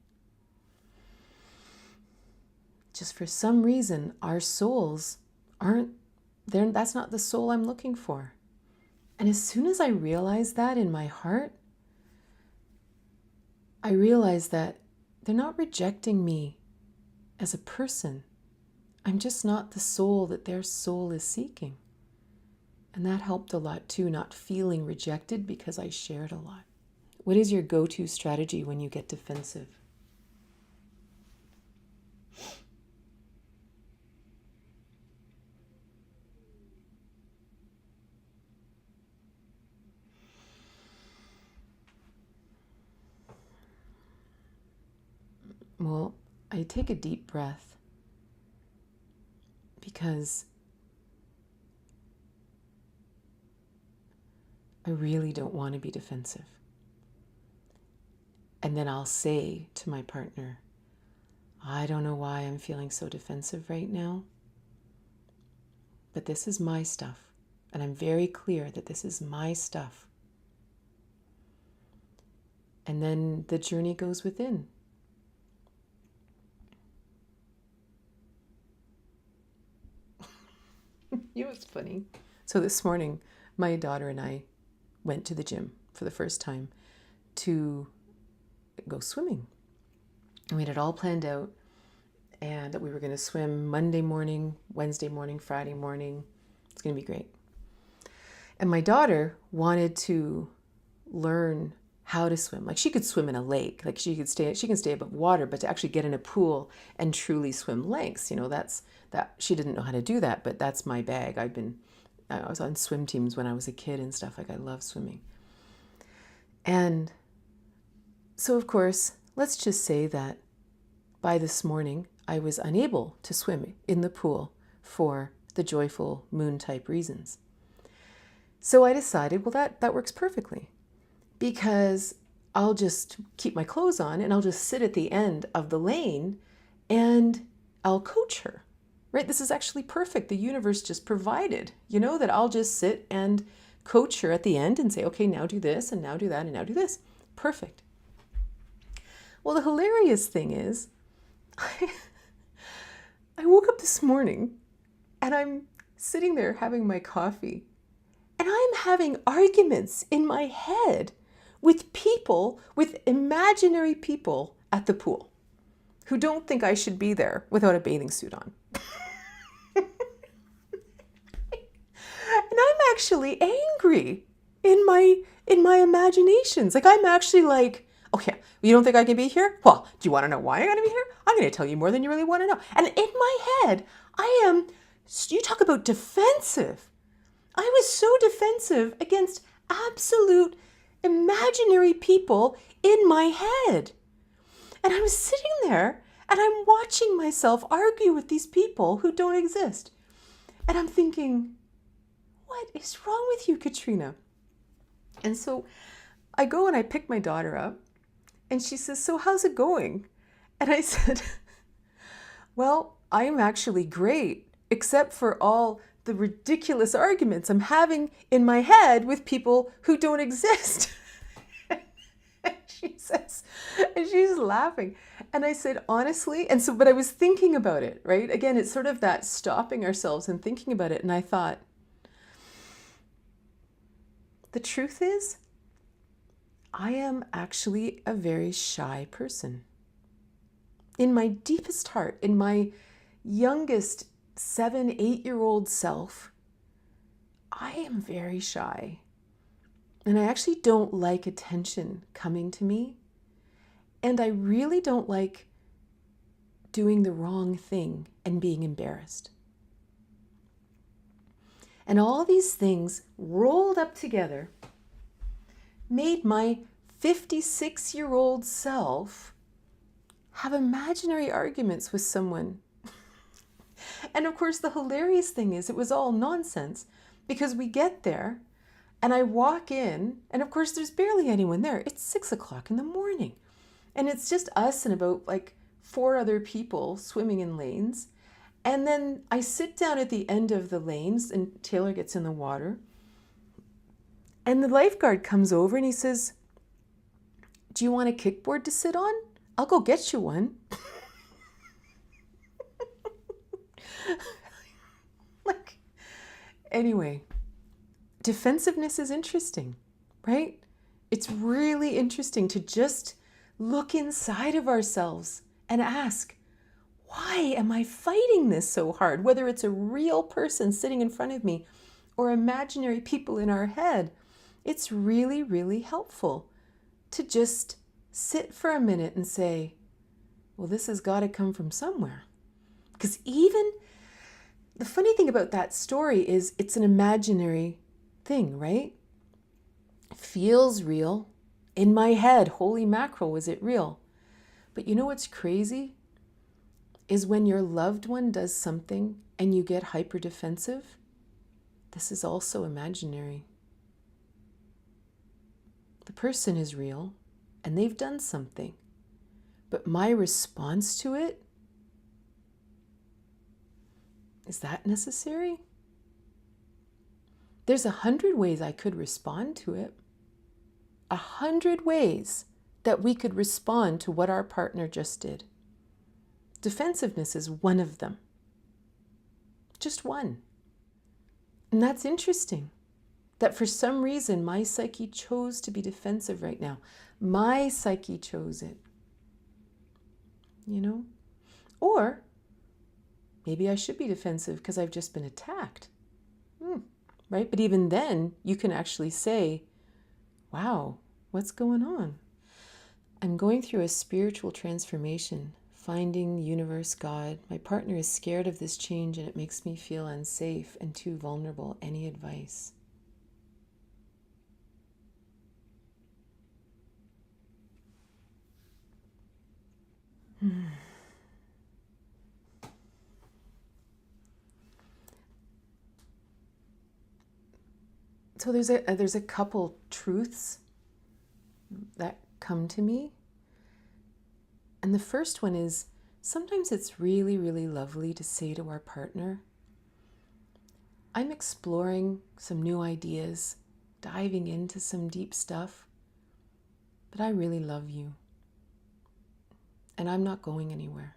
[SPEAKER 1] Just for some reason, our souls aren't there. That's not the soul I'm looking for. And as soon as I realized that in my heart, I realized that they're not rejecting me as a person. I'm just not the soul that their soul is seeking. And that helped a lot too, not feeling rejected because I shared a lot. What is your go-to strategy when you get defensive? Well, I take a deep breath because I really don't want to be defensive. And then I'll say to my partner, I don't know why I'm feeling so defensive right now. but this is my stuff. And I'm very clear that this is my stuff. And then the journey goes within. You know, it's funny. So this morning, my daughter and I went to the gym for the first time to go swimming. And we had it all planned out, and that we were going to swim Monday morning, Wednesday morning, Friday morning. It's going to be great. And my daughter wanted to learn how to swim. Like, she could swim in a lake, like she can stay above water, but to actually get in a pool and truly swim lengths, that she didn't know how to do that, but that's my bag. I was on swim teams when I was a kid and stuff. Like, I love swimming. And so, of course, let's just say that by this morning, I was unable to swim in the pool for the joyful moon type reasons. So I decided, well, that works perfectly, because I'll just keep my clothes on and I'll just sit at the end of the lane and I'll coach her, right? This is actually perfect. The universe just provided, that I'll just sit and coach her at the end and say, okay, now do this and now do that and now do this. Perfect. Well, the hilarious thing is, I woke up this morning and I'm sitting there having my coffee, and I'm having arguments in my head with people, with imaginary people at the pool who don't think I should be there without a bathing suit on. And I'm actually angry in my imaginations. Like, I'm actually like, oh yeah, you don't think I can be here? Well, do you want to know why I'm going to be here? I'm going to tell you more than you really want to know. And in my head, you talk about defensive. I was so defensive against absolute imaginary people in my head. And I was sitting there and I'm watching myself argue with these people who don't exist. And I'm thinking, what is wrong with you, Katrina? And so I go and I pick my daughter up, and she says, so how's it going? And I said, well, I'm actually great, except for all the ridiculous arguments I'm having in my head with people who don't exist. And she's laughing. And I said, honestly, but I was thinking about it, right? Again, it's sort of that stopping ourselves and thinking about it. And I thought, the truth is, I am actually a very shy person. In my deepest heart, in my youngest 7, 8-year-old self, I am very shy. And I actually don't like attention coming to me. And I really don't like doing the wrong thing and being embarrassed. And all these things rolled up together made my 56-year-old self have imaginary arguments with someone. And of course, the hilarious thing is, it was all nonsense, because we get there and I walk in, and of course, there's barely anyone there. It's 6 o'clock in the morning, and it's just us and about like 4 other people swimming in lanes. And then I sit down at the end of the lanes and Taylor gets in the water. And the lifeguard comes over and he says, do you want a kickboard to sit on? I'll go get you one. Anyway, defensiveness is interesting, right? It's really interesting to just look inside of ourselves and ask, why am I fighting this so hard? Whether it's a real person sitting in front of me or imaginary people in our head, it's really, really helpful to just sit for a minute and say, well, this has got to come from somewhere. Because even the funny thing about that story is it's an imaginary thing, right? It feels real. In my head, holy mackerel, was it real? But you know what's crazy? Is when your loved one does something and you get hyper defensive, this is also imaginary. The person is real and they've done something, but my response to it, is that necessary? There's 100 ways I could respond to it. 100 ways that we could respond to what our partner just did. Defensiveness is one of them. Just one. And that's interesting, that for some reason my psyche chose to be defensive right now. My psyche chose it. You know? Or maybe I should be defensive because I've just been attacked. Right? But even then, you can actually say, wow, what's going on? I'm going through a spiritual transformation, finding the universe, God. My partner is scared of this change and it makes me feel unsafe and too vulnerable. Any advice? So there's a couple truths that come to me. And the first one is, sometimes it's really, really lovely to say to our partner, I'm exploring some new ideas, diving into some deep stuff, but I really love you. And I'm not going anywhere.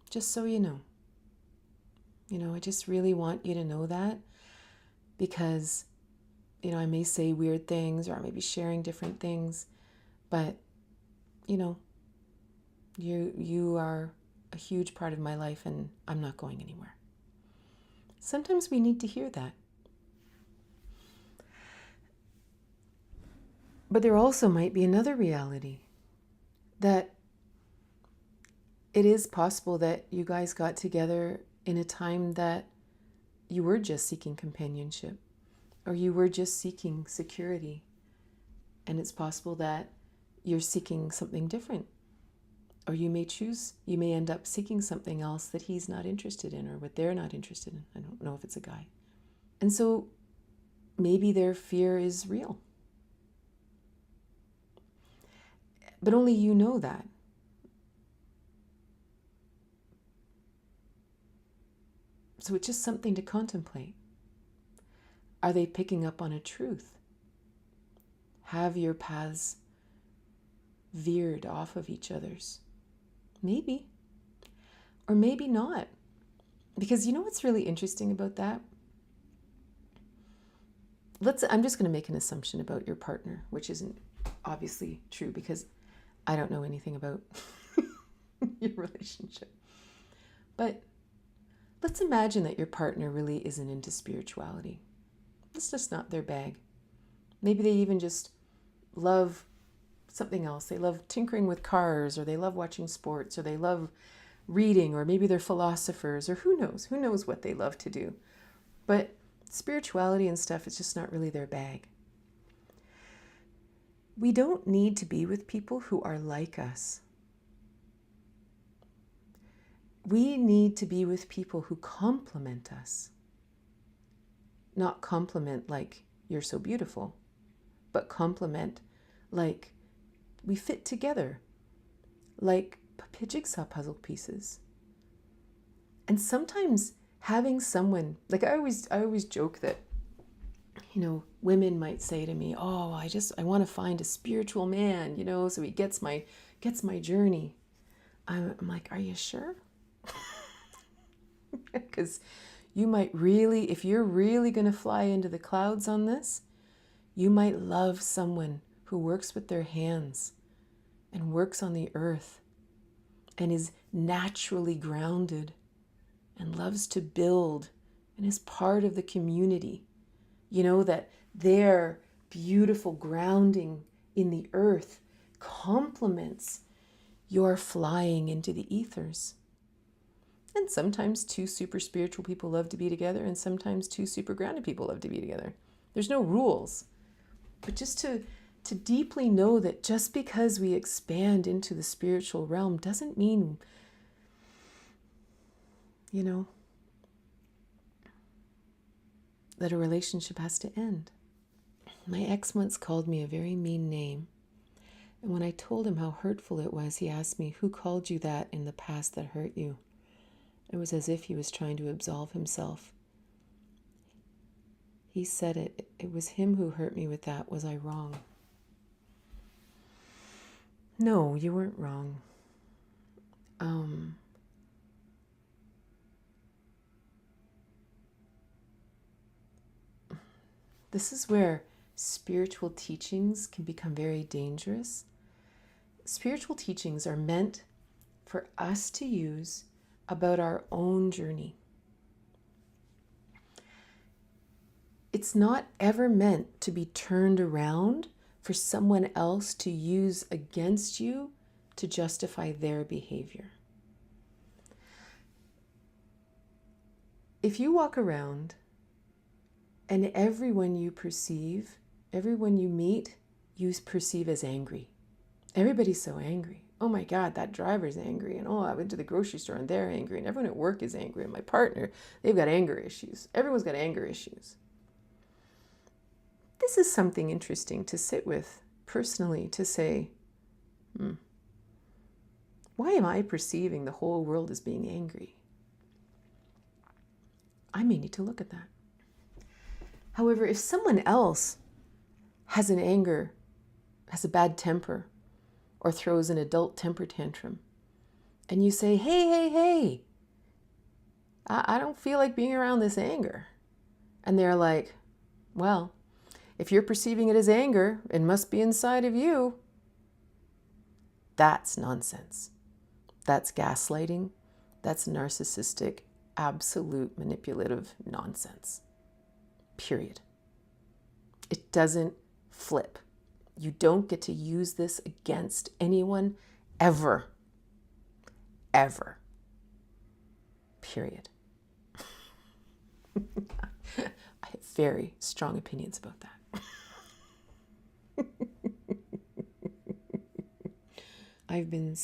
[SPEAKER 1] Just so you know. You know, I just really want you to know that, because, you know, I may say weird things or I may be sharing different things, but, you know, you are a huge part of my life and I'm not going anywhere. Sometimes we need to hear that. But there also might be another reality, that it is possible that you guys got together in a time that you were just seeking companionship, or you were just seeking security. And it's possible that you're seeking something different. Or you may end up seeking something else that he's not interested in, or what they're not interested in. I don't know if it's a guy. And so maybe their fear is real. But only you know that. So it's just something to contemplate. Are they picking up on a truth? Have your paths veered off of each other's? Maybe. Or maybe not. Because you know what's really interesting about that? I'm just going to make an assumption about your partner, which isn't obviously true because I don't know anything about your relationship. But let's imagine that your partner really isn't into spirituality. It's just not their bag. Maybe they even just love something else. They love tinkering with cars, or they love watching sports, or they love reading, or maybe they're philosophers, or who knows what they love to do. But spirituality and stuff is just not really their bag. We don't need to be with people who are like us. We need to be with people who complement us. Not compliment like you're so beautiful, but complement like we fit together, like jigsaw puzzle pieces. And sometimes having someone, like I always joke that, you know, women might say to me, oh, I want to find a spiritual man, you know, so he gets my journey. I'm like, are you sure? Because you might really, if you're really going to fly into the clouds on this, you might love someone who works with their hands and works on the earth and is naturally grounded and loves to build and is part of the community. You know, that their beautiful grounding in the earth complements your flying into the ethers. And sometimes two super spiritual people love to be together, and sometimes two super grounded people love to be together. There's no rules. But just to deeply know that just because we expand into the spiritual realm doesn't mean, you know, that a relationship has to end. My ex once called me a very mean name. And when I told him how hurtful it was, he asked me, who called you that in the past that hurt you? It was as if he was trying to absolve himself. He said it. It was him who hurt me with that. Was I wrong? No, you weren't wrong. This is where spiritual teachings can become very dangerous. Spiritual teachings are meant for us to use about our own journey. It's not ever meant to be turned around for someone else to use against you to justify their behavior. If you walk around and everyone you perceive, everyone you meet, you perceive as angry. Everybody's so angry. Oh my God, that driver's angry. And oh, I went to the grocery store and they're angry. And everyone at work is angry. And my partner, they've got anger issues. Everyone's got anger issues. This is something interesting to sit with personally, to say, why am I perceiving the whole world as being angry? I may need to look at that. However, if someone else has an anger, has a bad temper, or throws an adult temper tantrum, and you say, hey, I don't feel like being around this anger. And they're like, well, if you're perceiving it as anger, it must be inside of you. That's nonsense. That's gaslighting. That's narcissistic, absolute manipulative nonsense. Period. It doesn't flip. You don't get to use this against anyone ever. Ever. Period. I have very strong opinions about that. I've been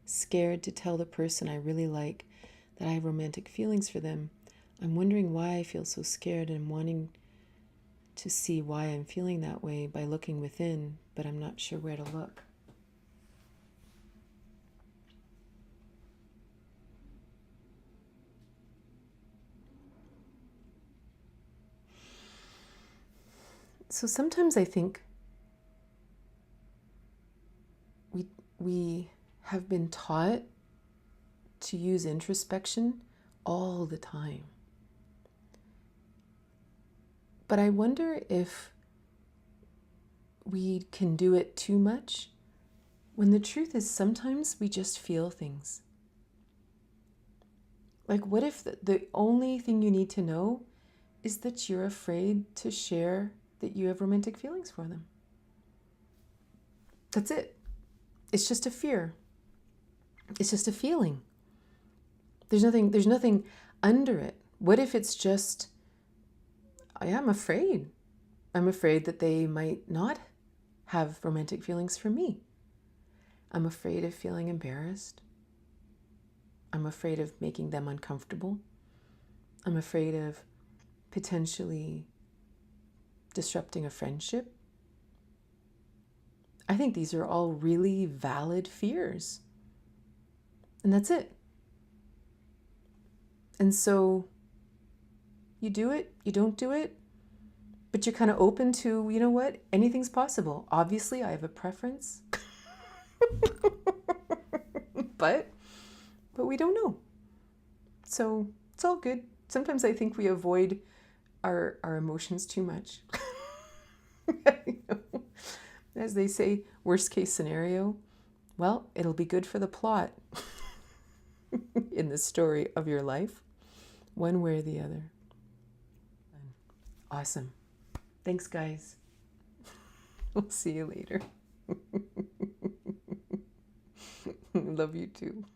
[SPEAKER 1] scared to tell the person I really like that I have romantic feelings for them. I'm wondering why I feel so scared and wanting to see why I'm feeling that way by looking within, but I'm not sure where to look. So sometimes I think we have been taught to use introspection all the time. But I wonder if we can do it too much, when the truth is sometimes we just feel things. Like, what if the only thing you need to know is that you're afraid to share that you have romantic feelings for them? That's it. It's just a fear. It's just a feeling. There's nothing under it. What if it's just, I'm afraid. I'm afraid that they might not have romantic feelings for me. I'm afraid of feeling embarrassed. I'm afraid of making them uncomfortable. I'm afraid of potentially disrupting a friendship. I think these are all really valid fears. And that's it. And so you do it, you don't do it, but you're kind of open to, you know what, anything's possible. Obviously, I have a preference. but we don't know. So it's all good. Sometimes I think we avoid our emotions too much. As they say, worst case scenario, well, it'll be good for the plot in the story of your life, one way or the other. Awesome. Thanks, guys. We'll see you later. Love you too.